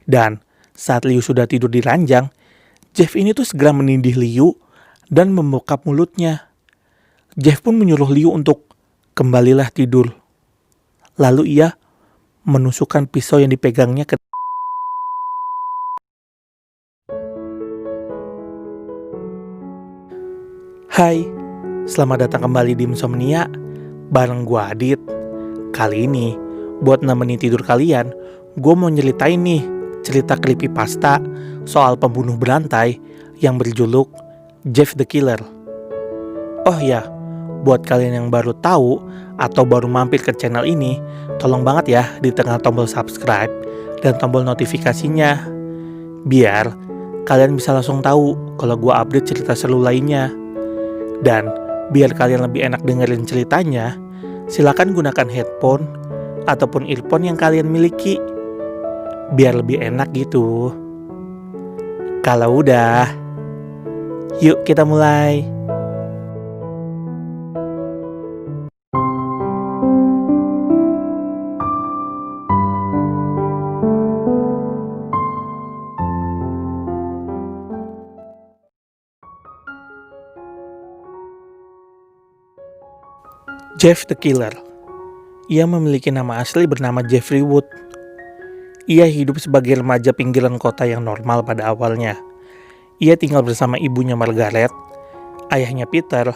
Dan saat Liu sudah tidur di ranjang, Jeff ini tuh segera menindih Liu dan membokap mulutnya. Jeff pun menyuruh Liu untuk kembalilah tidur. Lalu ia menusukkan pisau yang dipegangnya ke... Hai, selamat datang kembali di Insomnia bareng gue Adit. Kali ini, buat nemenin tidur kalian, gue mau nyeritain nih cerita creepypasta soal pembunuh berantai yang berjuluk Jeff the Killer. Oh ya, buat kalian yang baru tahu atau baru mampir ke channel ini, tolong banget ya ditekan tombol subscribe dan tombol notifikasinya, biar kalian bisa langsung tahu kalau gue update cerita seru lainnya. Dan biar kalian lebih enak dengerin ceritanya, silakan gunakan headphone ataupun earphone yang kalian miliki, biar lebih enak gitu. Kalau udah, yuk kita mulai. Jeff the Killer. Ia memiliki nama asli bernama Jeffrey Wood. Ia hidup sebagai remaja pinggiran kota yang normal pada awalnya. Ia tinggal bersama ibunya Margaret, ayahnya Peter,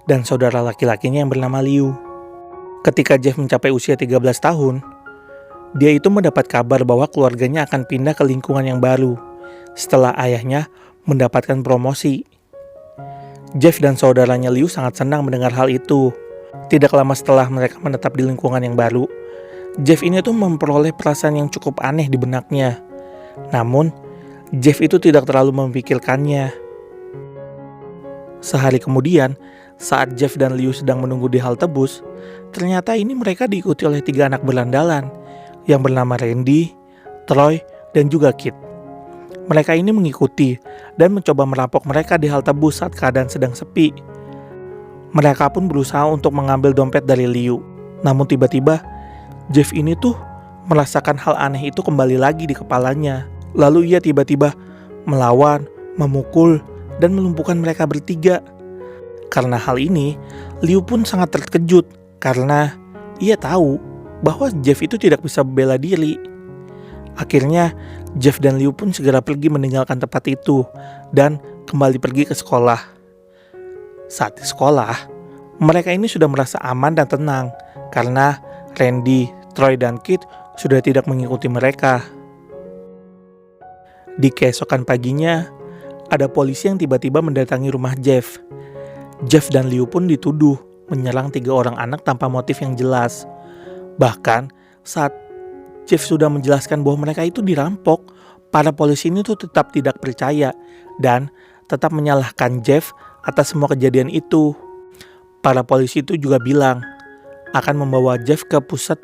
dan saudara laki-lakinya yang bernama Liu. Ketika Jeff mencapai usia 13 tahun, dia itu mendapat kabar bahwa keluarganya akan pindah ke lingkungan yang baru setelah ayahnya mendapatkan promosi. Jeff dan saudaranya Liu sangat senang mendengar hal itu. Tidak lama setelah mereka menetap di lingkungan yang baru, Jeff ini tuh memperoleh perasaan yang cukup aneh di benaknya. Namun, Jeff itu tidak terlalu memikirkannya. Sehari kemudian, saat Jeff dan Liu sedang menunggu di halte bus, ternyata ini mereka diikuti oleh 3 anak berandalan yang bernama Randy, Troy, dan juga Kit. Mereka ini mengikuti dan mencoba merampok mereka di halte bus saat keadaan sedang sepi. Mereka pun berusaha untuk mengambil dompet dari Liu. Namun tiba-tiba, Jeff ini tuh merasakan hal aneh itu kembali lagi di kepalanya. Lalu ia tiba-tiba melawan, memukul, dan melumpuhkan mereka bertiga. Karena hal ini, Liu pun sangat terkejut karena ia tahu bahwa Jeff itu tidak bisa bela diri. Akhirnya, Jeff dan Liu pun segera pergi meninggalkan tempat itu dan kembali pergi ke sekolah. Saat di sekolah, mereka ini sudah merasa aman dan tenang karena Randy, Troy, dan Kit sudah tidak mengikuti mereka. Di keesokan paginya, ada polisi yang tiba-tiba mendatangi rumah Jeff. Jeff dan Liu pun dituduh menyerang 3 orang anak tanpa motif yang jelas. Bahkan saat Jeff sudah menjelaskan bahwa mereka itu dirampok, para polisi ini tuh tetap tidak percaya dan tetap menyalahkan Jeff atas semua kejadian itu. Para polisi itu juga bilang akan membawa Jeff ke pusat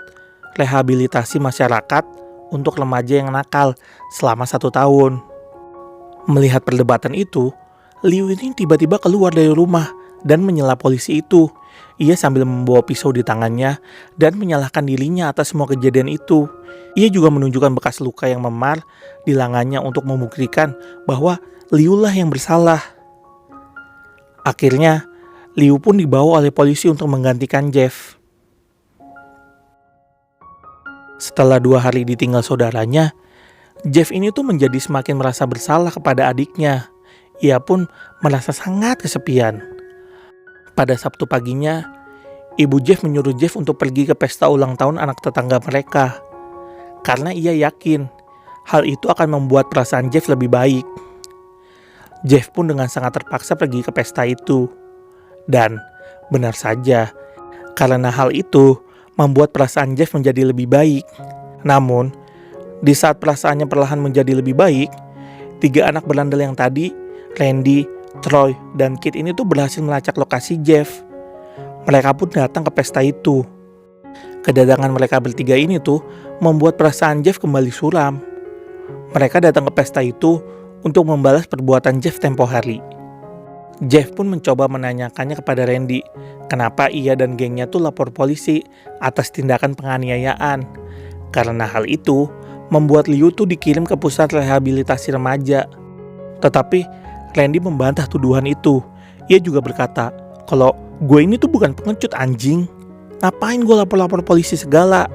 rehabilitasi masyarakat untuk remaja yang nakal selama 1 tahun. Melihat perdebatan itu, Liu ini tiba-tiba keluar dari rumah dan menyela polisi itu. Ia sambil membawa pisau di tangannya dan menyalahkan dirinya atas semua kejadian itu. Ia juga menunjukkan bekas luka yang memar di lengannya untuk membuktikan bahwa Liu lah yang bersalah. Akhirnya, Liu pun dibawa oleh polisi untuk menggantikan Jeff. Setelah 2 hari ditinggal saudaranya, Jeff ini tuh menjadi semakin merasa bersalah kepada adiknya. Ia pun merasa sangat kesepian. Pada Sabtu paginya, ibu Jeff menyuruh Jeff untuk pergi ke pesta ulang tahun anak tetangga mereka. Karena ia yakin hal itu akan membuat perasaan Jeff lebih baik. Jeff pun dengan sangat terpaksa pergi ke pesta itu. Dan benar saja, karena hal itu membuat perasaan Jeff menjadi lebih baik. Namun, di saat perasaannya perlahan menjadi lebih baik, 3 anak berandal yang tadi, Randy, Troy, dan Kit ini tuh berhasil melacak lokasi Jeff. Mereka pun datang ke pesta itu. Kedatangan mereka bertiga ini tuh membuat perasaan Jeff kembali suram. Mereka datang ke pesta itu untuk membalas perbuatan Jeff tempo hari. Jeff pun mencoba menanyakannya kepada Randy, kenapa ia dan gengnya tuh lapor polisi atas tindakan penganiayaan. Karena hal itu membuat Liu tuh dikirim ke pusat rehabilitasi remaja. Tetapi Randy membantah tuduhan itu. Ia juga berkata, kalau gue ini tuh bukan pengecut anjing. Ngapain gue lapor-lapor polisi segala?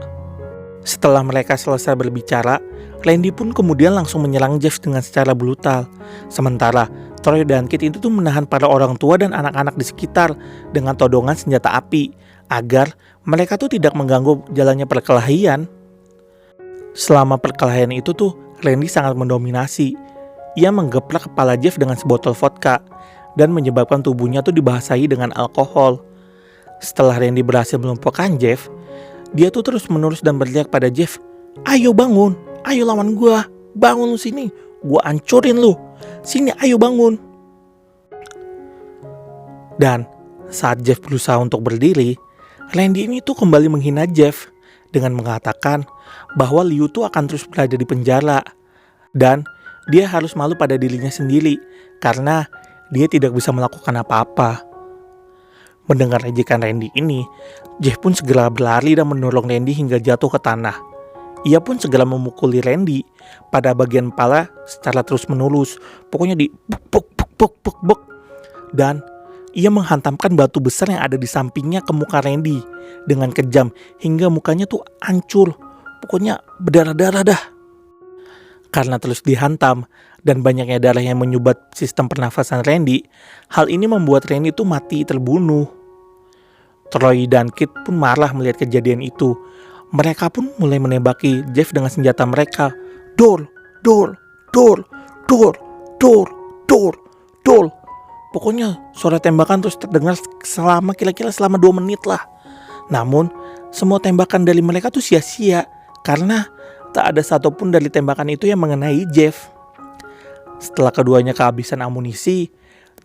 Setelah mereka selesai berbicara, Randy pun kemudian langsung menyerang Jeff dengan secara brutal. Sementara Troy dan Kit itu tuh menahan para orang tua dan anak-anak di sekitar dengan todongan senjata api agar mereka tuh tidak mengganggu jalannya perkelahian. Selama perkelahian itu tuh Randy sangat mendominasi. Ia menggeplak kepala Jeff dengan sebotol vodka dan menyebabkan tubuhnya tuh dibahasai dengan alkohol. Setelah Randy berhasil melumpuhkan Jeff, dia tuh terus menerus dan berteriak pada Jeff, "Ayo bangun, ayo lawan gua, bangun lu sini, gua hancurin lu, sini ayo bangun." Dan saat Jeff berusaha untuk berdiri, Randy ini tuh kembali menghina Jeff dengan mengatakan bahwa Liu tuh akan terus berada di penjara dan dia harus malu pada dirinya sendiri karena dia tidak bisa melakukan apa-apa. Mendengar ejekan Randy ini, Jeff pun segera berlari dan mendorong Randy hingga jatuh ke tanah. Ia pun segera memukuli Randy pada bagian kepala secara terus-menerus, pokoknya di buk. Dan ia menghantamkan batu besar yang ada di sampingnya ke muka Randy dengan kejam hingga mukanya tuh hancur, pokoknya berdarah-darah dah. Karena terus dihantam dan banyaknya darah yang menyumbat sistem pernafasan Randy, hal ini membuat Randy tuh mati terbunuh. Troy dan Kit pun marah melihat kejadian itu. Mereka pun mulai menembaki Jeff dengan senjata mereka. Dor. Pokoknya suara tembakan terus terdengar selama kira-kira 2 menit lah. Namun semua tembakan dari mereka tuh sia-sia karena tak ada satupun dari tembakan itu yang mengenai Jeff. Setelah keduanya kehabisan amunisi,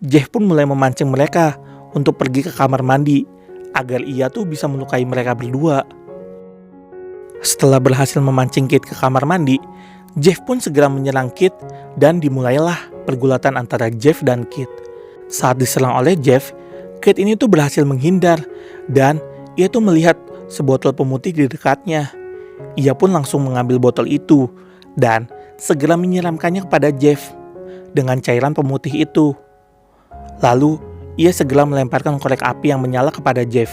Jeff pun mulai memancing mereka untuk pergi ke kamar mandi agar ia tuh bisa melukai mereka berdua. Setelah berhasil memancing Kit ke kamar mandi, Jeff pun segera menyerang Kit dan dimulailah pergulatan antara Jeff dan Kit. Saat diserang oleh Jeff, Kit ini tuh berhasil menghindar dan ia tuh melihat sebotol pemutih di dekatnya. Ia pun langsung mengambil botol itu dan segera menyiramkannya kepada Jeff dengan cairan pemutih itu. Lalu ia segera melemparkan korek api yang menyala kepada Jeff.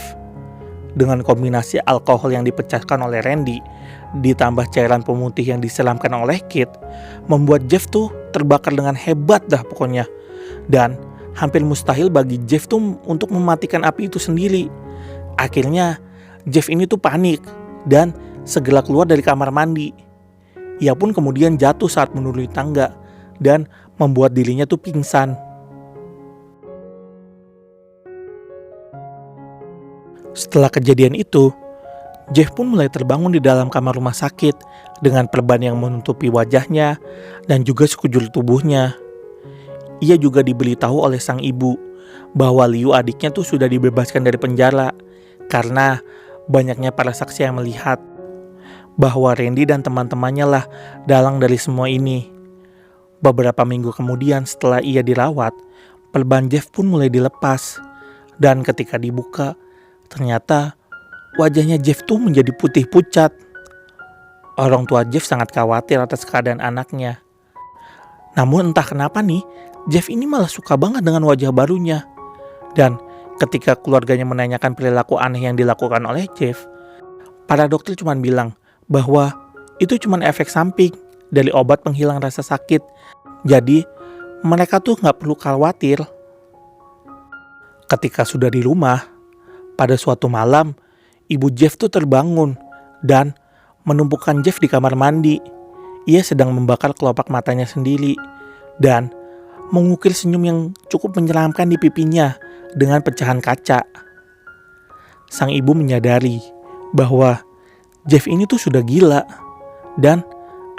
Dengan kombinasi alkohol yang dipecahkan oleh Randy ditambah cairan pemutih yang disiramkan oleh Kit, membuat Jeff tuh terbakar dengan hebat dah pokoknya. Dan hampir mustahil bagi Jeff tuh untuk mematikan api itu sendiri. Akhirnya Jeff ini tuh panik dan segera keluar dari kamar mandi. Ia pun kemudian jatuh saat menuruni tangga dan membuat dirinya tuh pingsan. Setelah kejadian itu, Jeff pun mulai terbangun di dalam kamar rumah sakit dengan perban yang menutupi wajahnya dan juga sekujur tubuhnya. Ia juga diberitahu oleh sang ibu bahwa Liu adiknya tuh sudah dibebaskan dari penjara karena banyaknya para saksi yang melihat bahwa Randy dan teman-temannya lah dalang dari semua ini. Beberapa minggu kemudian setelah ia dirawat, perban Jeff pun mulai dilepas dan ketika dibuka, ternyata wajahnya Jeff tuh menjadi putih pucat. Orang tua Jeff sangat khawatir atas keadaan anaknya. Namun entah kenapa nih, Jeff ini malah suka banget dengan wajah barunya. Dan ketika keluarganya menanyakan perilaku aneh yang dilakukan oleh Jeff, para dokter cuma bilang bahwa itu cuma efek samping dari obat penghilang rasa sakit. Jadi mereka tuh gak perlu khawatir. Ketika sudah di rumah, pada suatu malam, ibu Jeff tuh terbangun dan menumpukan Jeff di kamar mandi. Ia sedang membakar kelopak matanya sendiri dan mengukir senyum yang cukup menyeramkan di pipinya dengan pecahan kaca. Sang ibu menyadari bahwa Jeff ini tuh sudah gila dan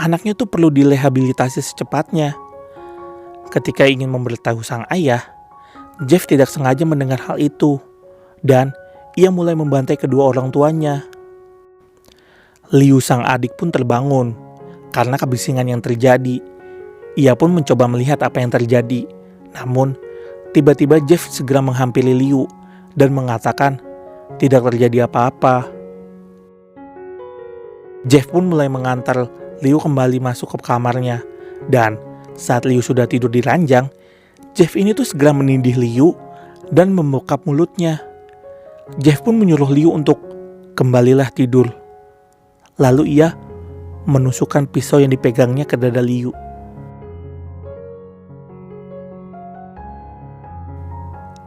anaknya tuh perlu direhabilitasi secepatnya. Ketika ingin memberitahu sang ayah, Jeff tidak sengaja mendengar hal itu dan ia mulai membantai kedua orang tuanya. Liu sang adik pun terbangun karena kebisingan yang terjadi. Ia pun mencoba melihat apa yang terjadi. Namun, tiba-tiba Jeff segera menghampiri Liu dan mengatakan tidak terjadi apa-apa. Jeff pun mulai mengantar Liu kembali masuk ke kamarnya. Dan saat Liu sudah tidur di ranjang, Jeff ini tuh segera menindih Liu dan membokap mulutnya. Jeff pun menyuruh Liu untuk kembalilah tidur. Lalu ia menusukkan pisau yang dipegangnya ke dada Liu.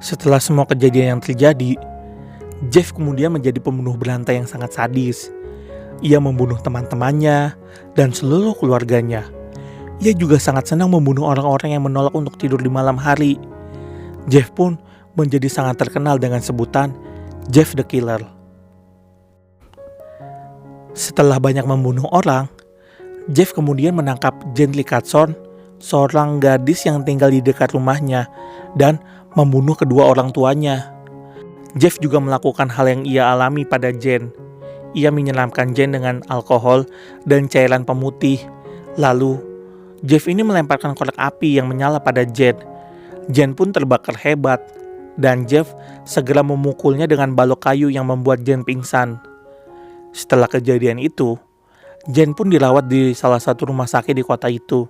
Setelah semua kejadian yang terjadi, Jeff kemudian menjadi pembunuh berantai yang sangat sadis. Ia membunuh teman-temannya dan seluruh keluarganya. Ia juga sangat senang membunuh orang-orang yang menolak untuk tidur di malam hari. Jeff pun menjadi sangat terkenal dengan sebutan Jeff the Killer. Setelah banyak membunuh orang, Jeff kemudian menangkap Jane Lee Catson, seorang gadis yang tinggal di dekat rumahnya, dan membunuh kedua orang tuanya. Jeff juga melakukan hal yang ia alami pada Jane. Ia menyelamkan Jane dengan alkohol dan cairan pemutih. Lalu, Jeff ini melemparkan korek api yang menyala pada Jane. Jane pun terbakar hebat, dan Jeff segera memukulnya dengan balok kayu yang membuat Jane pingsan. Setelah kejadian itu, Jane pun dirawat di salah satu rumah sakit di kota itu.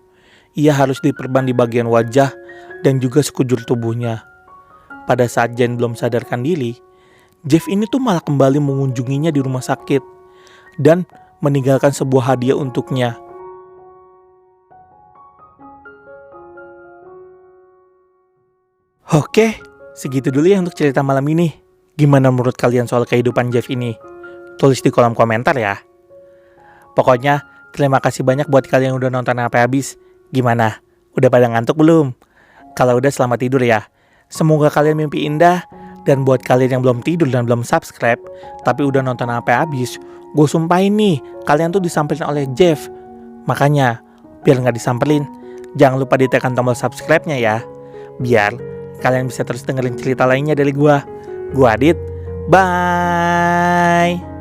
Ia harus diperban di bagian wajah dan juga sekujur tubuhnya. Pada saat Jane belum sadarkan diri, Jeff ini tuh malah kembali mengunjunginya di rumah sakit dan meninggalkan sebuah hadiah untuknya. Oke, segitu dulu ya untuk cerita malam ini. Gimana menurut kalian soal kehidupan Jeff ini? Tulis di kolom komentar ya. Pokoknya, terima kasih banyak buat kalian yang udah nonton sampai habis. Gimana? Udah pada ngantuk belum? Kalau udah, selamat tidur ya. Semoga kalian mimpi indah. Dan buat kalian yang belum tidur dan belum subscribe, tapi udah nonton sampai habis, gue sumpahin nih, kalian tuh disamperin oleh Jeff. Makanya, biar gak disamperin, jangan lupa ditekan tombol subscribe-nya ya. Biar kalian bisa terus dengerin cerita lainnya dari gue. Gue Adit, bye!